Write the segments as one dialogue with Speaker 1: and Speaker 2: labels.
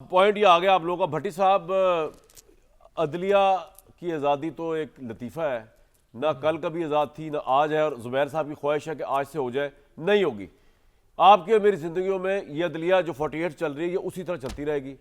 Speaker 1: Point ये आ गया आप लोगों का। भट्टी साहब, अदलिया की आज़ादी तो एक लतीफ़ा है, ना कल कभी आज़ाद थी ना आज है, और ज़ुबैर साहब की ख्वाहिश है कि आज से हो जाए, नहीं होगी। आपकी और मेरी ज़िंदगियों में ये अदलिया जो 48 चल रही है ये उसी तरह चलती रहेगी,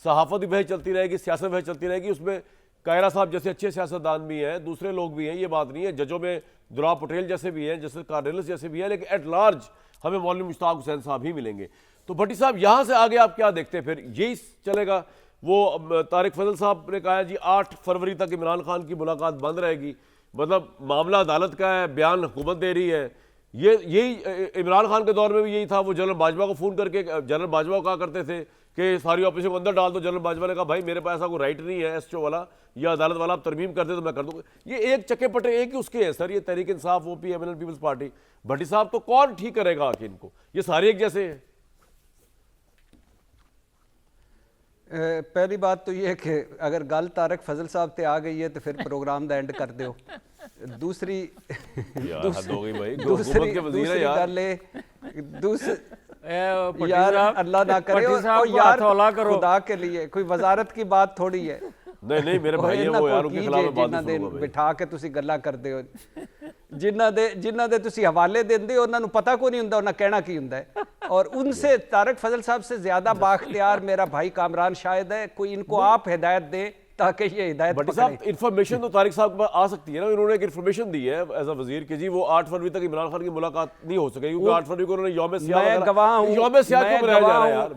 Speaker 1: सहाफ़त भी वही चलती रहेगी, सियासत वही चलती रहेगी। उसमें कायरा साहब जैसे अच्छे सियासतदान भी हैं, दूसरे लोग भी हैं, ये बात नहीं है। जजों में दुराब पटेल जैसे भी हैं, जैसे कार्डिनल्स जैसे भी हैं, लेकिन एट लार्ज हमें मौलवी मुश्ताक हुसैन साहब ही मिलेंगे। तो भट्टी साहब, यहाँ से आगे आप क्या देखते हैं? फिर यही चलेगा? वो तारिक फजल साहब ने कहा है जी 8 फरवरी तक इमरान खान की मुलाकात बंद रहेगी, मतलब मामला अदालत का है, बयान हुकूमत दे रही है। यही इमरान खान के दौर में भी यही था। वो जनरल बाजवा को फ़ोन करके जनरल बाजवा को कहा करते थे कि सारी ऑफिसों को अंदर डाल दो। जनरल बाजवा ने कहा भाई मेरे पास ऐसा कोई राइट नहीं है, एसओ वाला या अदालत वाला, आप तरमीम कर दे तो मैं कर दूँगा। ये एक चक्के पटे एक ही उसके हैं सर, ये Tehreek Insaf, OP, एमएनएल, peoples party. भट्टी साहब, तो कौन ठीक करेगा आखिर इनको? ये सारे एक जैसे हैं।
Speaker 2: पहली बात तो ये है कि अगर गल तारक फजल साहब ते आ गई है तो फिर प्रोग्राम दा एंड कर दो। दूसरी दूसरी गल यार अल्लाह ना करे और यार खुदा के लिए कोई वजारत की बात थोड़ी है।
Speaker 1: नहीं मेरे भाई है वो यार, उनके खिलाफ
Speaker 2: जिन्ना दे बिठा के तुसी गल्लां करदे हो, जिन्ना दे तुसी हवाले देंदे हो, उन्हां नूं पता को नहीं हुंदा उन्हां कहना की हुंदा है। और उनसे तारक फजल साहब से ज्यादा बाख्तियार मेरा भाई कामरान शायद है। कोई इनको आप हिदायत दे ताकि ये हिदायत
Speaker 1: भट्टी साहब, इन्फॉर्मेशन तो तारिक साहब के पास आ सकती है ना। उन्होंने एक इन्फॉर्मेशन दी है एज अ वजीर कि जी वो 8 फरवरी तक इमरान खान की मुलाकात नहीं हो सकेगी, क्योंकि 8 फरवरी को उन्होंने यौम सियाह,
Speaker 2: मैं गवाह हूं,
Speaker 1: यौम सियाह क्यों मनाया जा रहा है यार?